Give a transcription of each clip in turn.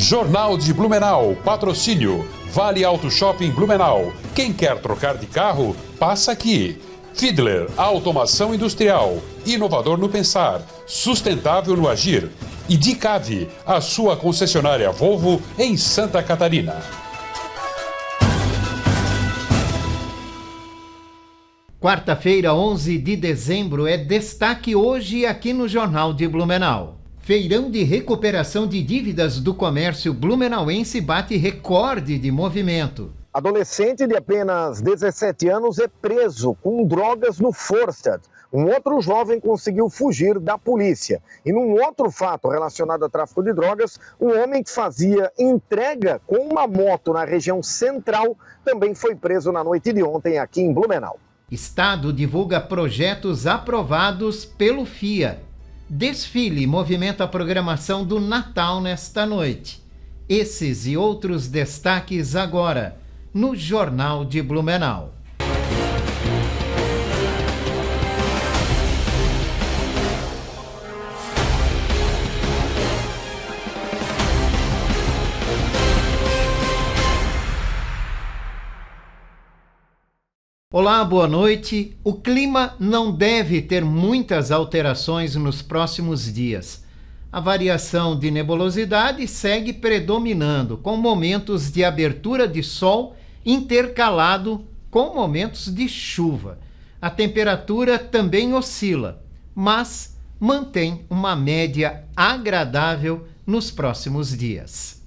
Jornal de Blumenau, patrocínio. Vale Auto Shopping Blumenau. Quem quer trocar de carro, passa aqui. Fiedler, automação industrial. Inovador no pensar, sustentável no agir. E Dicave, a sua concessionária Volvo em Santa Catarina. Quarta-feira, 11 de dezembro, é destaque hoje aqui no Jornal de Blumenau. Feirão de recuperação de dívidas do comércio blumenauense bate recorde de movimento. Adolescente de apenas 17 anos é preso com drogas no Forstad. Um outro jovem conseguiu fugir da polícia. E num outro fato relacionado a tráfico de drogas, um homem que fazia entrega com uma moto na região central também foi preso na noite de ontem aqui em Blumenau. Estado divulga projetos aprovados pelo FIA. Desfile movimenta a programação do Natal nesta noite. Esses e outros destaques agora no Jornal de Blumenau. Olá, boa noite. O clima não deve ter muitas alterações nos próximos dias. A variação de nebulosidade segue predominando, com momentos de abertura de sol intercalado com momentos de chuva. A temperatura também oscila, mas mantém uma média agradável nos próximos dias.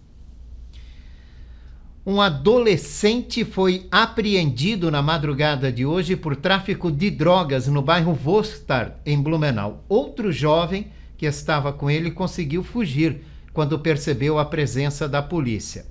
Um adolescente foi apreendido na madrugada de hoje por tráfico de drogas no bairro Vostar, em Blumenau. Outro jovem que estava com ele conseguiu fugir quando percebeu a presença da polícia.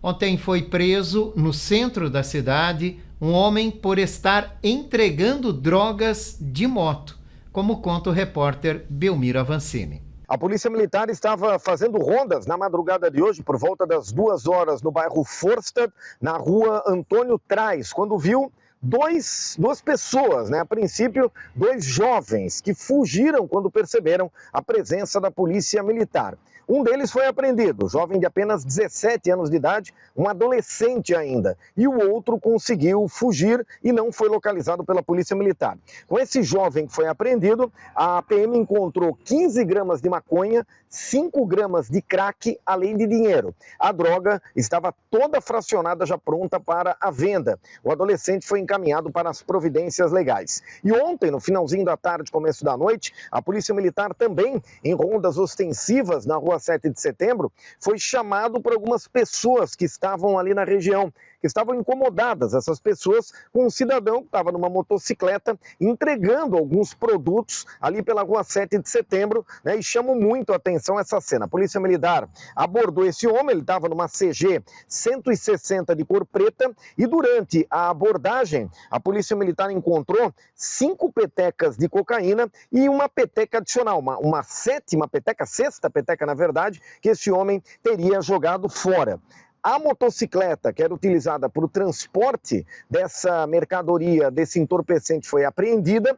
Ontem foi preso no centro da cidade um homem por estar entregando drogas de moto, como conta o repórter Belmiro Avancini. A Polícia Militar estava fazendo rondas na madrugada de hoje, por volta das 2 horas, no bairro Forstad, na rua Antônio Traz, quando viu duas pessoas, A princípio, 2 jovens que fugiram quando perceberam a presença da Polícia Militar. Um deles foi apreendido, jovem de apenas 17 anos de idade, um adolescente ainda. E o outro conseguiu fugir e não foi localizado pela Polícia Militar. Com esse jovem que foi apreendido, a PM encontrou 15 gramas de maconha, 5 gramas de crack, além de dinheiro. A droga estava toda fracionada, já pronta para a venda. O adolescente foi encaminhado para as providências legais. E ontem, no finalzinho da tarde, começo da noite, a Polícia Militar também, em rondas ostensivas na rua 7 de setembro, foi chamado por algumas pessoas que estavam ali na região, que estavam incomodadas, essas pessoas, com um cidadão que estava numa motocicleta entregando alguns produtos ali pela rua 7 de setembro, e chamou muito a atenção essa cena. A Polícia Militar abordou esse homem, ele estava numa CG 160 de cor preta, e durante a abordagem, a Polícia Militar encontrou 5 petecas de cocaína e uma peteca adicional, uma sétima peteca, sexta peteca, na verdade, que esse homem teria jogado fora. A motocicleta que era utilizada para o transporte dessa mercadoria, desse entorpecente, foi apreendida.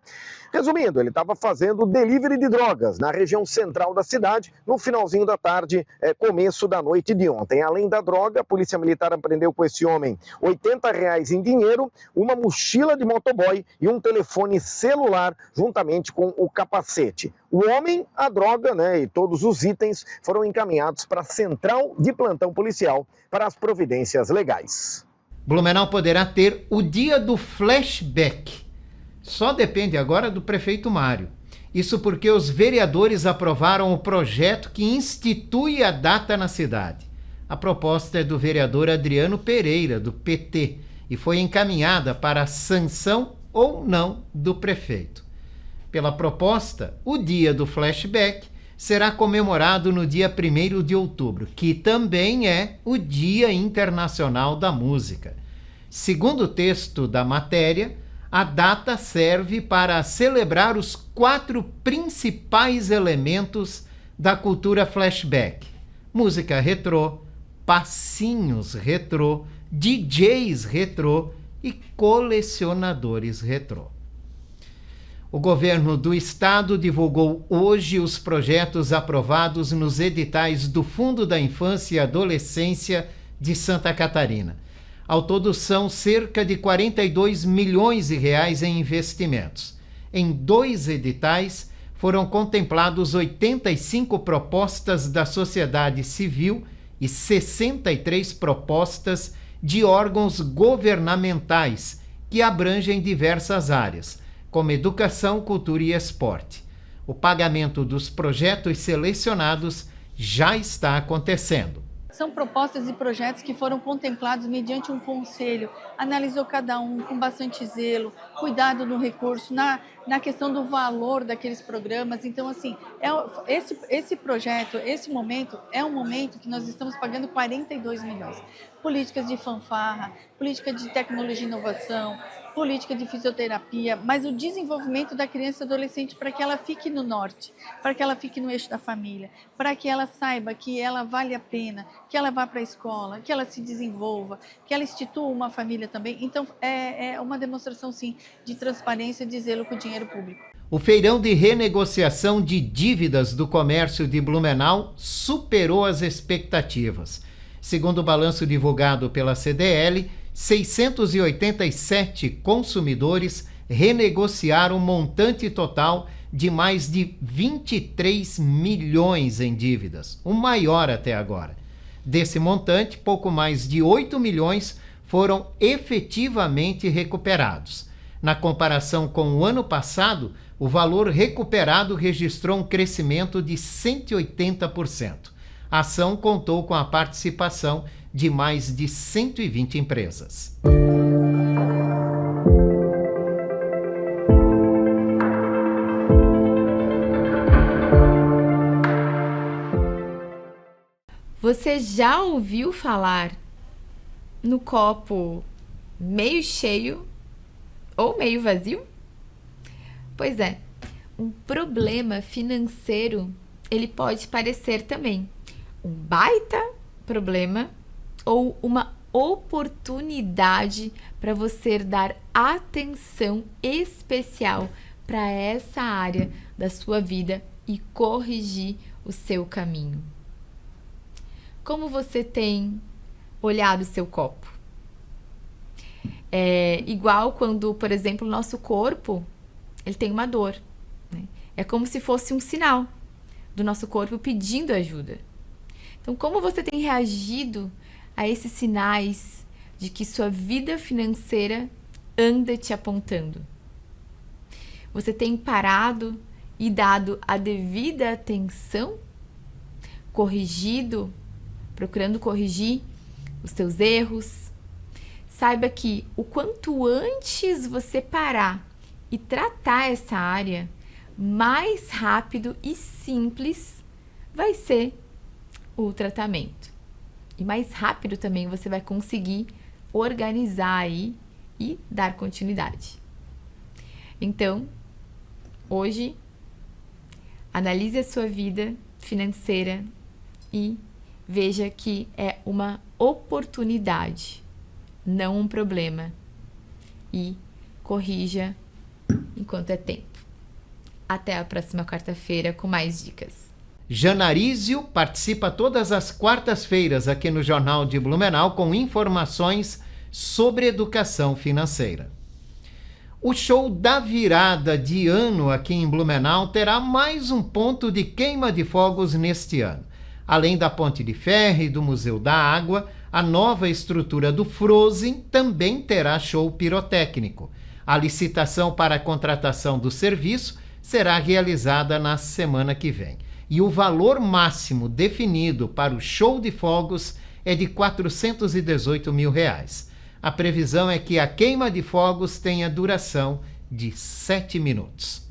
Resumindo, ele estava fazendo delivery de drogas na região central da cidade, no finalzinho da tarde, começo da noite de ontem. Além da droga, a Polícia Militar apreendeu com esse homem R$80 em dinheiro, uma mochila de motoboy e um telefone celular, juntamente com o capacete. O homem, a droga, e todos os itens foram encaminhados para a Central de Plantão Policial para as providências legais. Blumenau poderá ter o dia do flashback. Só depende agora do prefeito Mário. Isso porque os vereadores aprovaram o projeto que institui a data na cidade. A proposta é do vereador Adriano Pereira, do PT, e foi encaminhada para a sanção ou não do prefeito. Pela proposta, o dia do flashback será comemorado no dia 1º de outubro, que também é o Dia Internacional da Música. Segundo o texto da matéria, a data serve para celebrar os 4 principais elementos da cultura flashback: música retrô, passinhos retrô, DJs retrô e colecionadores retrô. O governo do estado divulgou hoje os projetos aprovados nos editais do Fundo da Infância e Adolescência de Santa Catarina. Ao todo são cerca de 42 milhões de reais em investimentos. Em 2 editais foram contemplados 85 propostas da sociedade civil e 63 propostas de órgãos governamentais que abrangem diversas áreas, como educação, cultura e esporte. O pagamento dos projetos selecionados já está acontecendo. São propostas e projetos que foram contemplados mediante um conselho, analisou cada um com bastante zelo, cuidado no recurso, na questão do valor daqueles programas. Então, assim, esse projeto, esse momento, é um momento que nós estamos pagando 42 milhões. Políticas de fanfarra, política de tecnologia e inovação, política de fisioterapia, mas o desenvolvimento da criança e adolescente para que ela fique no norte, para que ela fique no eixo da família, para que ela saiba que ela vale a pena, que ela vá para a escola, que ela se desenvolva, que ela institua uma família também. Então, é uma demonstração, sim, de transparência, de zelo com o dinheiro público. O feirão de renegociação de dívidas do comércio de Blumenau superou as expectativas. Segundo o balanço divulgado pela CDL, 687 consumidores renegociaram um montante total de mais de 23 milhões em dívidas, o maior até agora. Desse montante, pouco mais de 8 milhões foram efetivamente recuperados. Na comparação com o ano passado, o valor recuperado registrou um crescimento de 180%. A ação contou com a participação de mais de 120 empresas. Você já ouviu falar no copo meio cheio ou meio vazio? Pois é, um problema financeiro, ele pode parecer também um baita problema ou uma oportunidade para você dar atenção especial para essa área da sua vida e corrigir o seu caminho. Como você tem olhado o seu copo? É igual quando, por exemplo, o nosso corpo, ele tem uma dor, né? É como se fosse um sinal do nosso corpo pedindo ajuda. Então, como você tem reagido a esses sinais de que sua vida financeira anda te apontando? Você tem parado e dado a devida atenção? Corrigido? Procurando corrigir os seus erros? Saiba que o quanto antes você parar e tratar essa área, mais rápido e simples vai ser o tratamento. E mais rápido também você vai conseguir organizar aí e dar continuidade. Então, hoje, analise a sua vida financeira e veja que é uma oportunidade, não um problema. E corrija enquanto é tempo. Até a próxima quarta-feira com mais dicas. Janarísio participa todas as quartas-feiras aqui no Jornal de Blumenau com informações sobre educação financeira. O show da virada de ano aqui em Blumenau terá mais um ponto de queima de fogos neste ano. Além da Ponte de Ferro e do Museu da Água, a nova estrutura do Frozen também terá show pirotécnico. A licitação para a contratação do serviço será realizada na semana que vem. E o valor máximo definido para o show de fogos é de R$ 418 mil. A previsão é que a queima de fogos tenha duração de 7 minutos.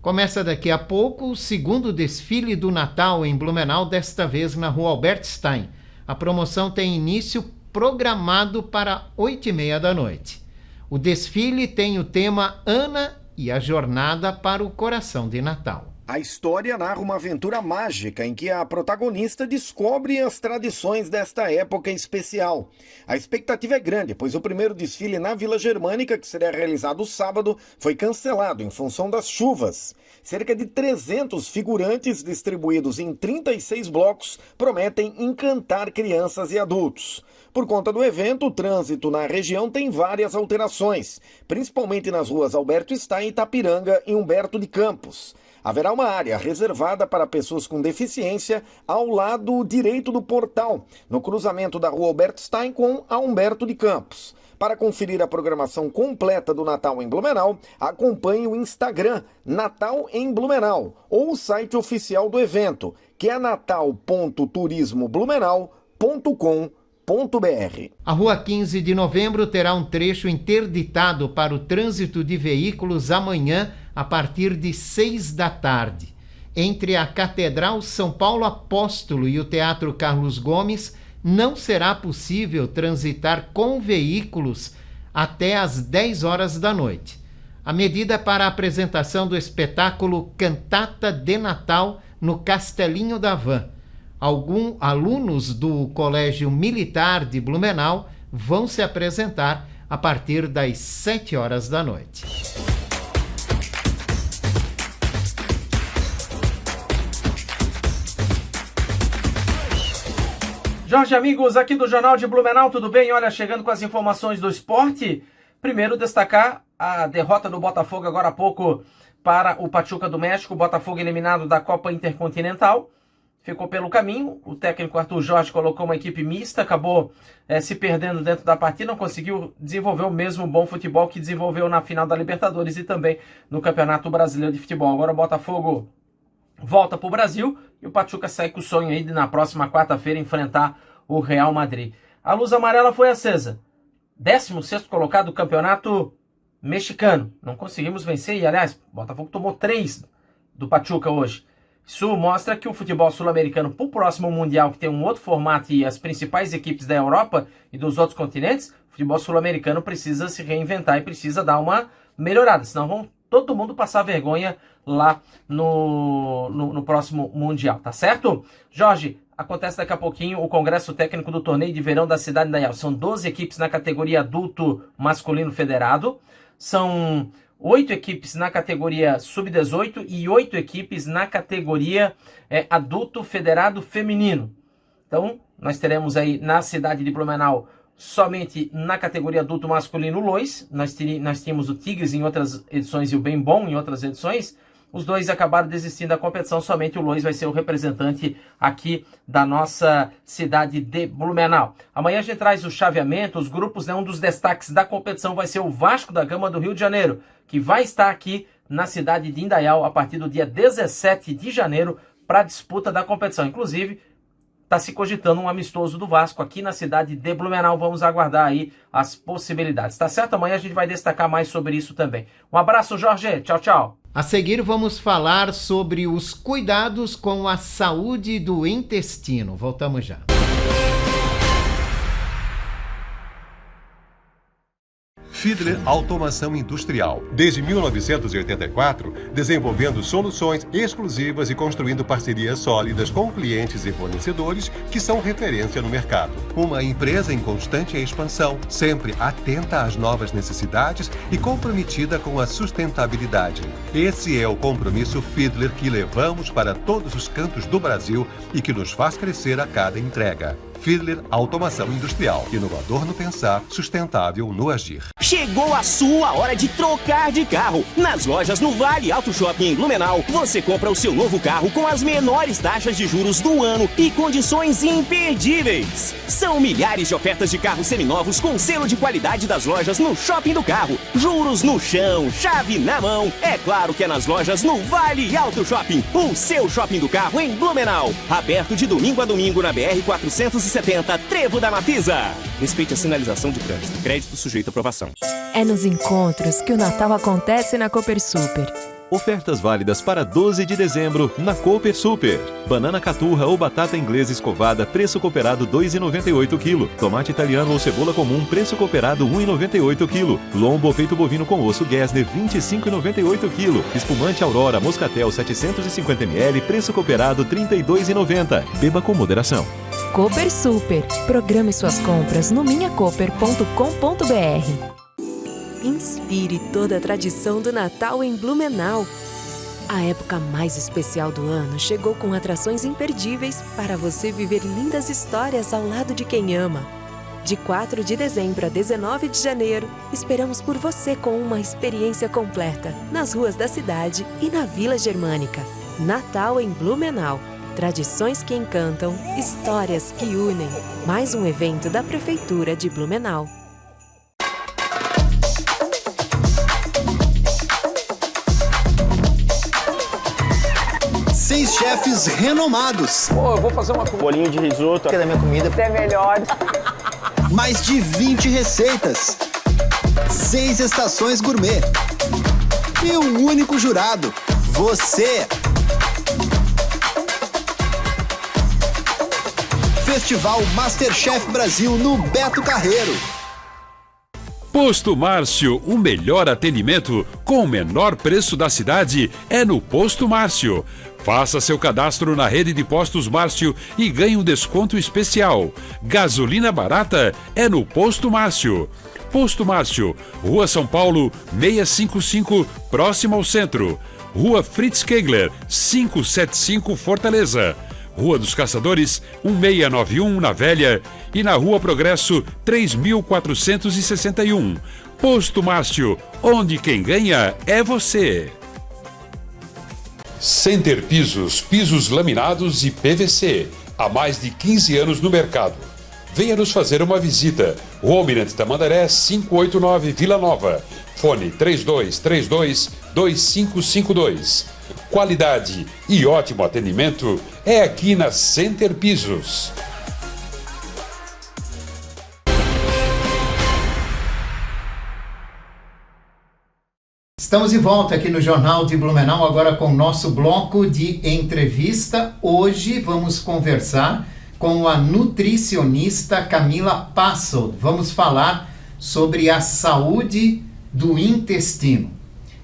Começa daqui a pouco o segundo desfile do Natal em Blumenau, desta vez na Rua Albert Stein. A promoção tem início programado para 20h30 da noite. O desfile tem o tema Ana e a Jornada para o Coração de Natal. A história narra uma aventura mágica em que a protagonista descobre as tradições desta época especial. A expectativa é grande, pois o primeiro desfile na Vila Germânica, que seria realizado sábado, foi cancelado em função das chuvas. Cerca de 300 figurantes distribuídos em 36 blocos prometem encantar crianças e adultos. Por conta do evento, o trânsito na região tem várias alterações, principalmente nas ruas Alberto Stein, Itapiranga e Humberto de Campos. Haverá uma área reservada para pessoas com deficiência ao lado direito do portal, no cruzamento da rua Alberto Stein com a Humberto de Campos. Para conferir a programação completa do Natal em Blumenau, acompanhe o Instagram Natal em Blumenau ou o site oficial do evento, que é natal.turismoblumenau.com.br. A Rua 15 de Novembro terá um trecho interditado para o trânsito de veículos amanhã a partir de 6 da tarde. Entre a Catedral São Paulo Apóstolo e o Teatro Carlos Gomes, não será possível transitar com veículos até às 10 horas da noite. A medida é para a apresentação do espetáculo Cantata de Natal no Castelinho da Van. Alguns alunos do Colégio Militar de Blumenau vão se apresentar a partir das 7 horas da noite. Jorge, amigos aqui do Jornal de Blumenau, tudo bem? Olha, chegando com as informações do esporte. Primeiro, destacar a derrota do Botafogo agora há pouco para o Pachuca do México. O Botafogo eliminado da Copa Intercontinental. Ficou pelo caminho. O técnico Arthur Jorge colocou uma equipe mista, acabou se perdendo dentro da partida, não conseguiu desenvolver o mesmo bom futebol que desenvolveu na final da Libertadores e também no Campeonato Brasileiro de Futebol. Agora o Botafogo volta para o Brasil e o Pachuca segue com o sonho aí de na próxima quarta-feira enfrentar o Real Madrid. A luz amarela foi acesa. 16º colocado do campeonato mexicano. Não conseguimos vencer e, aliás, o Botafogo tomou 3 do Pachuca hoje. Isso mostra que o futebol sul-americano, para o próximo Mundial, que tem um outro formato e as principais equipes da Europa e dos outros continentes, o futebol sul-americano precisa se reinventar e precisa dar uma melhorada, senão vão todo mundo passar vergonha lá no próximo Mundial, tá certo? Jorge, acontece daqui a pouquinho o Congresso Técnico do Torneio de Verão da Cidade Indaial. São 12 equipes na categoria adulto masculino federado, são 8 equipes na categoria sub-18 e 8 equipes na categoria adulto federado feminino. Então, nós teremos aí na cidade de Blumenau somente na categoria adulto masculino Lois. Nós tínhamos o Tigres em outras edições e o Bem Bom em outras edições. Os dois acabaram desistindo da competição, somente o Lois vai ser o representante aqui da nossa cidade de Blumenau. Amanhã a gente traz o chaveamento, os grupos, né? Um dos destaques da competição vai ser o Vasco da Gama do Rio de Janeiro, que vai estar aqui na cidade de Indaial a partir do dia 17 de janeiro para a disputa da competição. Inclusive, está se cogitando um amistoso do Vasco aqui na cidade de Blumenau. Vamos aguardar aí as possibilidades. Tá certo? Amanhã a gente vai destacar mais sobre isso também. Um abraço, Jorge. Tchau, tchau. A seguir vamos falar sobre os cuidados com a saúde do intestino. Voltamos já. Fiedler Automação Industrial. Desde 1984, desenvolvendo soluções exclusivas e construindo parcerias sólidas com clientes e fornecedores que são referência no mercado. Uma empresa em constante expansão, sempre atenta às novas necessidades e comprometida com a sustentabilidade. Esse é o compromisso Fiedler que levamos para todos os cantos do Brasil e que nos faz crescer a cada entrega. Fiedler Automação Industrial. Inovador no pensar, sustentável no agir. Chegou a sua hora de trocar de carro. Nas lojas no Vale Auto Shopping em Blumenau, você compra o seu novo carro com as menores taxas de juros do ano e condições imperdíveis. São milhares de ofertas de carros seminovos com selo de qualidade das lojas no Shopping do Carro. Juros no chão, chave na mão. É claro que é nas lojas no Vale Auto Shopping, o seu shopping do carro em Blumenau. Aberto de domingo a domingo na BR-470, Trevo da Mafisa. Respeite a sinalização de trânsito. Crédito sujeito à aprovação. É nos encontros que o Natal acontece na Cooper Super. Ofertas válidas para 12 de dezembro na Cooper Super. Banana caturra ou batata inglesa escovada, preço cooperado R$ 2,98 kg. Tomate italiano ou cebola comum, preço cooperado R$ 1,98 kg. Lombo ou peito bovino com osso Gessner, R$ 25,98 kg. Espumante Aurora Moscatel 750 ml, preço cooperado R$ 32,90. Beba com moderação. Cooper Super. Programe suas compras no minhacooper.com.br. Inspire toda a tradição do Natal em Blumenau. A época mais especial do ano chegou com atrações imperdíveis para você viver lindas histórias ao lado de quem ama. De 4 de dezembro a 19 de janeiro, esperamos por você com uma experiência completa nas ruas da cidade e na Vila Germânica. Natal em Blumenau. Tradições que encantam, histórias que unem. Mais um evento da Prefeitura de Blumenau. 6 chefes renomados. Eu vou fazer um bolinho de risoto. Que da minha comida é melhor. Mais de 20 receitas. 6 estações gourmet. E um único jurado. Você. Festival Masterchef Brasil no Beto Carreiro. Posto Márcio, o melhor atendimento com o menor preço da cidade é no Posto Márcio. Faça seu cadastro na rede de postos Márcio e ganhe um desconto especial. Gasolina barata é no Posto Márcio. Posto Márcio, Rua São Paulo, 655, próximo ao centro. Rua Fritz Kegler, 575, Fortaleza. Rua dos Caçadores, 1691, na Velha, e na Rua Progresso, 3461. Posto Márcio, onde quem ganha é você. Center Pisos, pisos laminados e PVC, há mais de 15 anos no mercado. Venha nos fazer uma visita. Rua Almirante Tamandaré, 589, Vila Nova. Fone 3232-2552. Qualidade e ótimo atendimento é aqui na Center Pisos. Estamos de volta aqui no Jornal de Blumenau, agora com o nosso bloco de entrevista. Hoje vamos conversar com a nutricionista Camila Passold. Vamos falar sobre a saúde do intestino.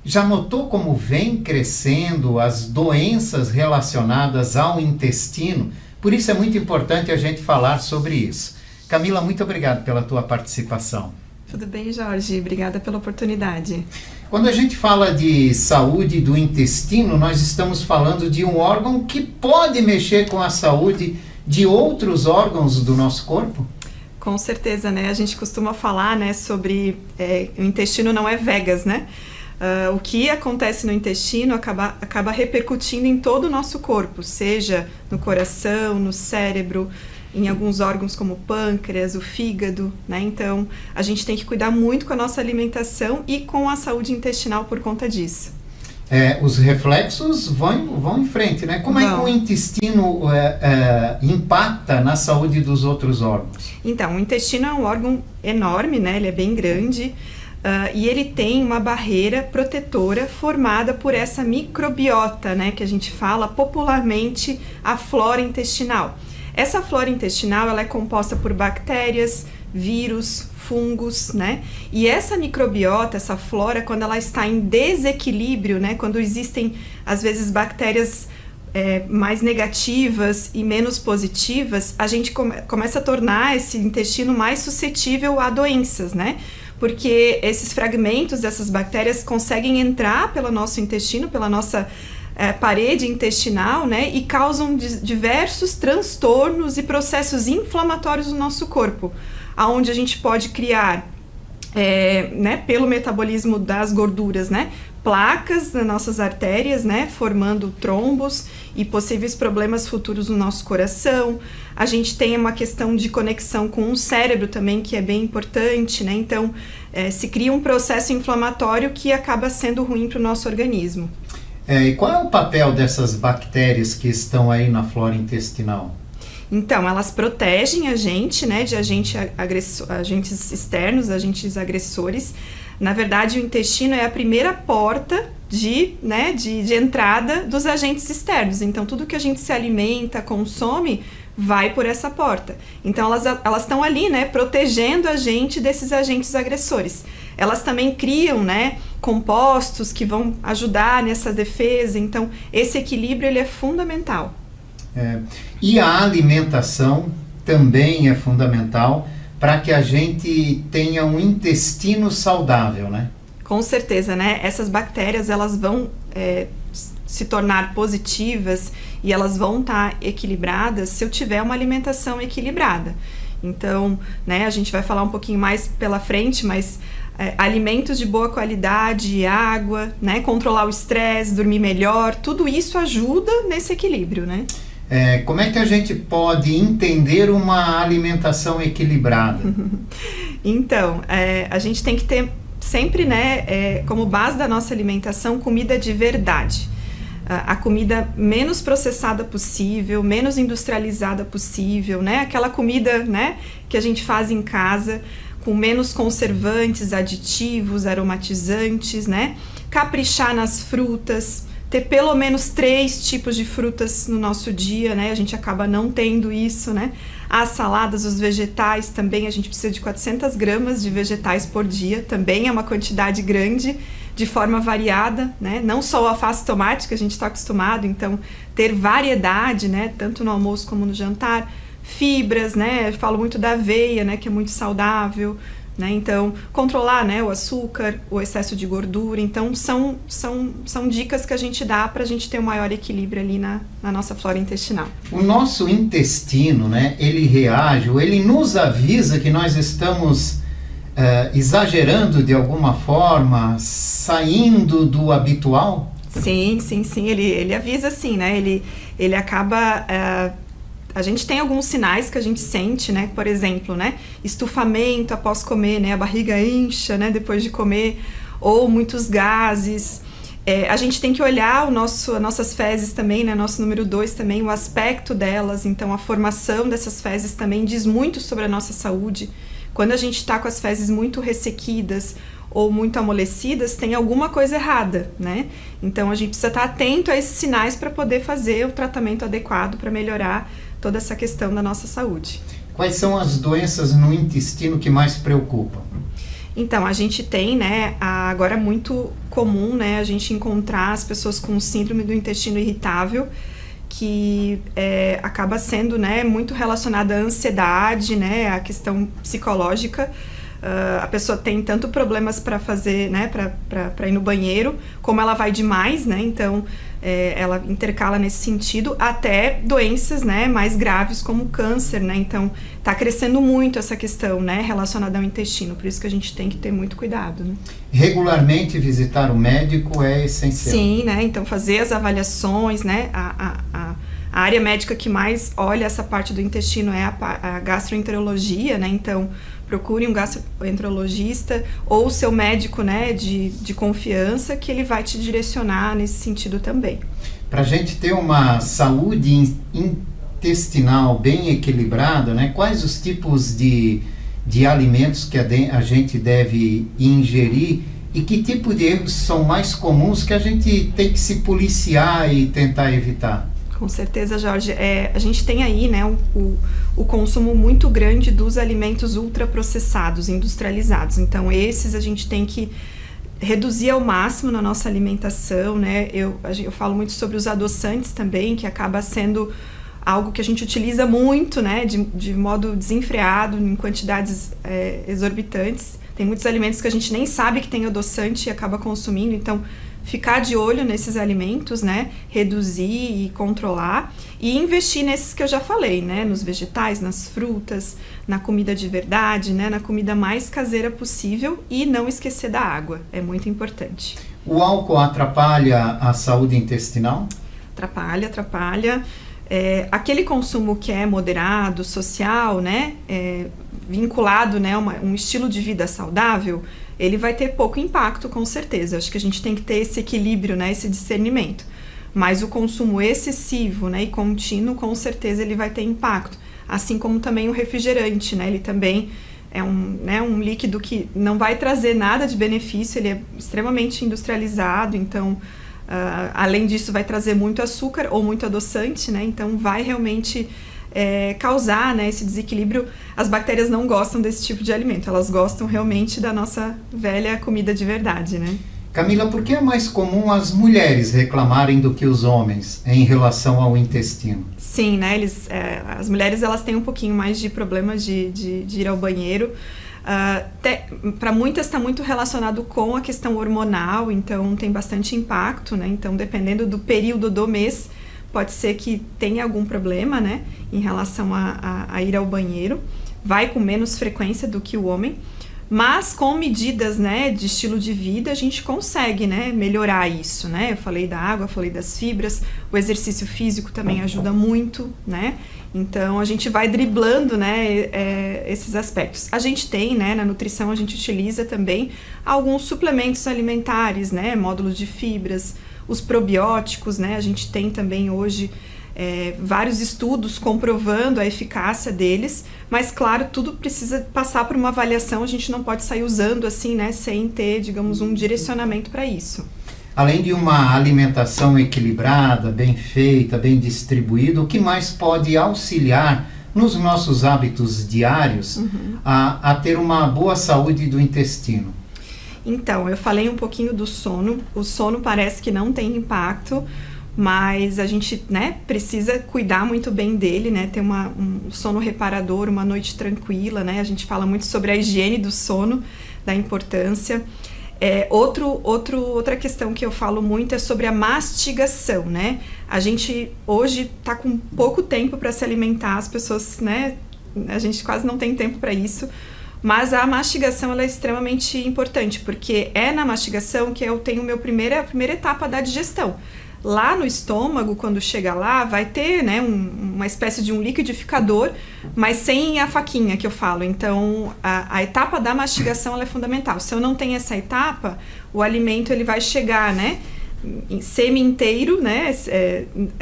Já notou como vem crescendo as doenças relacionadas ao intestino? Por isso é muito importante a gente falar sobre isso. Camila, muito obrigado pela tua participação. Tudo bem, Jorge? Obrigada pela oportunidade. Quando a gente fala de saúde do intestino, nós estamos falando de um órgão que pode mexer com a saúde de outros órgãos do nosso corpo? Com certeza, né? A gente costuma falar, né, sobre o intestino não é Vegas, né? O que acontece no intestino acaba repercutindo em todo o nosso corpo, seja no coração, no cérebro, em alguns órgãos como o pâncreas, o fígado, né? Então, a gente tem que cuidar muito com a nossa alimentação e com a saúde intestinal por conta disso. Os reflexos vão em frente, né? Como é que o intestino impacta na saúde dos outros órgãos? Então, o intestino é um órgão enorme, né? Ele é bem grande. E ele tem uma barreira protetora formada por essa microbiota, né, que a gente fala popularmente a flora intestinal. Essa flora intestinal ela é composta por bactérias, vírus, fungos, né? E essa microbiota, essa flora, quando ela está em desequilíbrio, né, quando existem às vezes bactérias mais negativas e menos positivas, a gente começa a tornar esse intestino mais suscetível a doenças, né? Porque esses fragmentos dessas bactérias conseguem entrar pelo nosso intestino, pela nossa parede intestinal, né, e causam diversos transtornos e processos inflamatórios no nosso corpo, aonde a gente pode criar, né, pelo metabolismo das gorduras, né, placas nas nossas artérias, né, formando trombos e possíveis problemas futuros no nosso coração. A gente tem uma questão de conexão com o cérebro também, que é bem importante, né? Então, se cria um processo inflamatório que acaba sendo ruim para o nosso organismo. E qual é o papel dessas bactérias que estão aí na flora intestinal? Então, elas protegem a gente, né, de agentes externos, agentes agressores. Na verdade, o intestino é a primeira porta de entrada dos agentes externos. Então, tudo que a gente se alimenta, consome, vai por essa porta. Então, elas estão ali, né, protegendo a gente desses agentes agressores. Elas também criam, né, compostos que vão ajudar nessa defesa. Então, esse equilíbrio ele é fundamental. E a alimentação também é fundamental para que a gente tenha um intestino saudável, né? Com certeza, né? Essas bactérias, elas vão se tornar positivas e elas vão estar equilibradas se eu tiver uma alimentação equilibrada. Então, né, a gente vai falar um pouquinho mais pela frente, mas alimentos de boa qualidade, água, né, controlar o estresse, dormir melhor, tudo isso ajuda nesse equilíbrio, né? Como é que a gente pode entender uma alimentação equilibrada? Então, a gente tem que ter sempre, né, como base da nossa alimentação, comida de verdade. A comida menos processada possível, menos industrializada possível, né? Aquela comida, né, que a gente faz em casa, com menos conservantes, aditivos, aromatizantes, né? Caprichar nas frutas, ter pelo menos 3 tipos de frutas no nosso dia, né? A gente acaba não tendo isso, né? As saladas, os vegetais também, a gente precisa de 400 gramas de vegetais por dia, também é uma quantidade grande, de forma variada, né? Não só o alface e tomate que a gente está acostumado, então ter variedade, né? Tanto no almoço como no jantar, fibras, né? Eu falo muito da aveia, né? Que é muito saudável, né? Então controlar, né? O açúcar, o excesso de gordura, então são dicas que a gente dá para a gente ter um maior equilíbrio ali na nossa flora intestinal. O nosso intestino, né? Ele reage, ele nos avisa que nós estamos exagerando de alguma forma, saindo do habitual? Sim, ele avisa sim, né? Ele acaba... a gente tem alguns sinais que a gente sente, né? Por exemplo, né? Estufamento após comer, né? A barriga incha, né? Depois de comer, ou muitos gases. A gente tem que olhar as nossas fezes também, né? Nosso número 2 também, o aspecto delas. Então, a formação dessas fezes também diz muito sobre a nossa saúde. Quando a gente está com as fezes muito ressequidas ou muito amolecidas, tem alguma coisa errada, né? Então, a gente precisa estar atento a esses sinais para poder fazer o tratamento adequado para melhorar toda essa questão da nossa saúde. Quais são as doenças no intestino que mais preocupam? Então, a gente tem, né, agora muito comum, né, a gente encontrar as pessoas com síndrome do intestino irritável, que acaba sendo, né, muito relacionada à ansiedade, né, à questão psicológica. A pessoa tem tanto problemas para fazer, né, para ir no banheiro, como ela vai demais, né, então ela intercala nesse sentido, até doenças, né, mais graves como câncer, né, então está crescendo muito essa questão, né, relacionada ao intestino, por isso que a gente tem que ter muito cuidado, né. Regularmente visitar o médico é essencial. Sim, né, então fazer as avaliações, né, a área médica que mais olha essa parte do intestino é a gastroenterologia, né, então procure um gastroenterologista ou o seu médico, né, de confiança, que ele vai te direcionar nesse sentido também. Para a gente ter uma saúde intestinal bem equilibrada, né, quais os tipos de alimentos que a gente deve ingerir e que tipo de erros são mais comuns que a gente tem que se policiar e tentar evitar? Com certeza, Jorge. A gente tem aí, né, o consumo muito grande dos alimentos ultraprocessados, industrializados. Então, esses a gente tem que reduzir ao máximo na nossa alimentação, né? Eu falo muito sobre os adoçantes também, que acaba sendo algo que a gente utiliza muito, né, de modo desenfreado, em quantidades exorbitantes. Tem muitos alimentos que a gente nem sabe que tem adoçante e acaba consumindo, então ficar de olho nesses alimentos, né, reduzir e controlar e investir nesses que eu já falei, né, nos vegetais, nas frutas, na comida de verdade, né, na comida mais caseira possível e não esquecer da água, é muito importante. O álcool atrapalha a saúde intestinal? Atrapalha. Aquele consumo que é moderado, social, né, vinculado, né, um estilo de vida saudável, ele vai ter pouco impacto, com certeza. Acho que a gente tem que ter esse equilíbrio, né, esse discernimento. Mas o consumo excessivo, né, e contínuo, com certeza ele vai ter impacto. Assim como também o refrigerante, né, ele também é um líquido que não vai trazer nada de benefício, ele é extremamente industrializado, então, além disso, vai trazer muito açúcar ou muito adoçante, né? Então, vai realmente causar, né, esse desequilíbrio. As bactérias não gostam desse tipo de alimento, elas gostam realmente da nossa velha comida de verdade, né? Camila, por que é mais comum as mulheres reclamarem do que os homens em relação ao intestino? Sim, né? As mulheres elas têm um pouquinho mais de problemas de ir ao banheiro. Para muitas está muito relacionado com a questão hormonal, então tem bastante impacto, né? Então, dependendo do período do mês, pode ser que tenha algum problema, né? Em relação a ir ao banheiro. Vai com menos frequência do que o homem. Mas com medidas, né, de estilo de vida, a gente consegue, né, melhorar isso, né? Eu falei da água, falei das fibras, o exercício físico também ajuda muito, né? Então a gente vai driblando, né, esses aspectos. A gente tem, né, na nutrição a gente utiliza também alguns suplementos alimentares, né, módulos de fibras, os probióticos, né? A gente tem também hoje vários estudos comprovando a eficácia deles, mas claro, tudo precisa passar por uma avaliação, a gente não pode sair usando assim, né, sem ter, digamos, um direcionamento para isso. Além de uma alimentação equilibrada, bem feita, bem distribuída, o que mais pode auxiliar nos nossos hábitos diários a ter uma boa saúde do intestino? Então, eu falei um pouquinho do sono. O sono parece que não tem impacto, mas a gente, né, precisa cuidar muito bem dele, né, ter um sono reparador, uma noite tranquila, né, a gente fala muito sobre a higiene do sono, da importância. Outra questão que eu falo muito é sobre a mastigação, né, a gente hoje está com pouco tempo para se alimentar, as pessoas, né, a gente quase não tem tempo para isso, mas a mastigação ela é extremamente importante, porque é na mastigação que eu tenho a primeira etapa da digestão. Lá no estômago, quando chega lá, vai ter, né, uma espécie de um liquidificador, mas sem a faquinha que eu falo. Então, a etapa da mastigação ela é fundamental. Se eu não tenho essa etapa, o alimento ele vai chegar, né, semi-inteiro, né,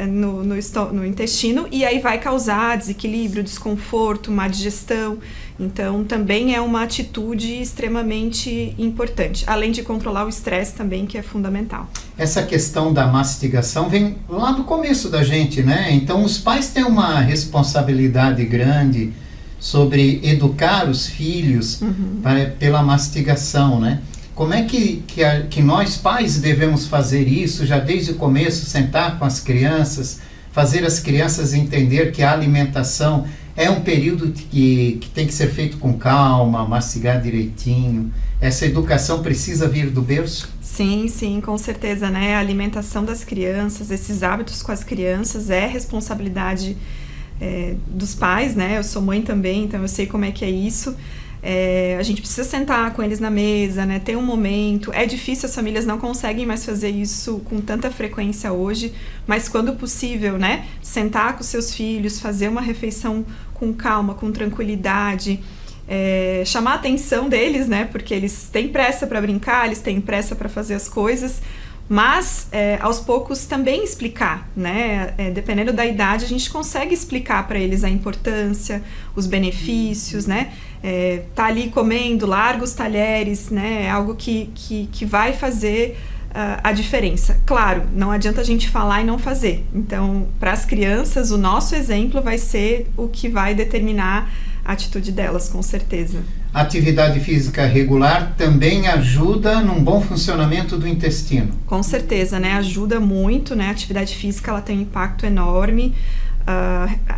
no intestino, e aí vai causar desequilíbrio, desconforto, má digestão. Então, também é uma atitude extremamente importante, além de controlar o estresse também, que é fundamental. Essa questão da mastigação vem lá do começo da gente, né? Então, os pais têm uma responsabilidade grande sobre educar os filhos pela mastigação, né? Como é que nós pais devemos fazer isso já desde o começo, sentar com as crianças, fazer as crianças entender que a alimentação é um período que tem que ser feito com calma, mastigar direitinho. Essa educação precisa vir do berço? Sim, com certeza, né? A alimentação das crianças, esses hábitos com as crianças é responsabilidade dos pais, né? Eu sou mãe também, então eu sei como é que é isso. A gente precisa sentar com eles na mesa, né? Ter um momento. É difícil, as famílias não conseguem mais fazer isso com tanta frequência hoje, mas quando possível, né? Sentar com seus filhos, fazer uma refeição com calma, com tranquilidade, chamar a atenção deles, né? Porque eles têm pressa para brincar, eles têm pressa para fazer as coisas, mas aos poucos também explicar, né? Dependendo da idade, a gente consegue explicar para eles a importância, os benefícios, né? Tá ali comendo, larga os talheres, né? É algo que vai fazer a diferença. Claro, não adianta a gente falar e não fazer. Então, para as crianças, o nosso exemplo vai ser o que vai determinar a atitude delas, com certeza. Atividade física regular também ajuda num bom funcionamento do intestino? Com certeza, né? Ajuda muito, né? A atividade física ela tem um impacto enorme.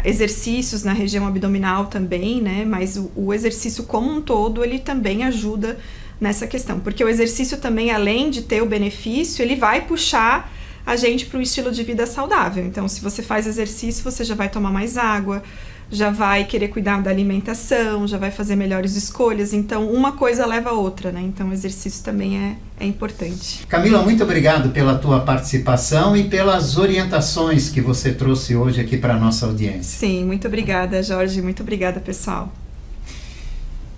Exercícios na região abdominal também, né? Mas o exercício como um todo, ele também ajuda nessa questão. Porque o exercício também, além de ter o benefício, ele vai puxar a gente para um estilo de vida saudável. Então, se você faz exercício, você já vai tomar mais água, já vai querer cuidar da alimentação, já vai fazer melhores escolhas. Então, uma coisa leva a outra, né? Então, o exercício também é importante. Camila, muito obrigado pela tua participação e pelas orientações que você trouxe hoje aqui para a nossa audiência. Sim, muito obrigada, Jorge. Muito obrigada, pessoal.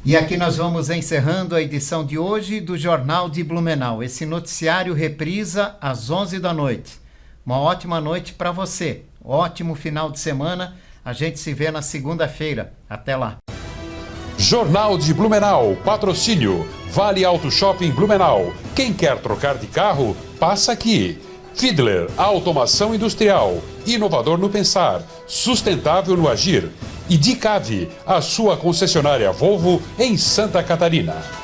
E aqui nós vamos encerrando a edição de hoje do Jornal de Blumenau. Esse noticiário reprisa às 11 da noite. Uma ótima noite para você. Ótimo final de semana. A gente se vê na segunda-feira. Até lá. Jornal de Blumenau, patrocínio. Vale Auto Shopping Blumenau. Quem quer trocar de carro, passa aqui. Fiedler, automação industrial. Inovador no pensar, sustentável no agir. E Dicave, a sua concessionária Volvo em Santa Catarina.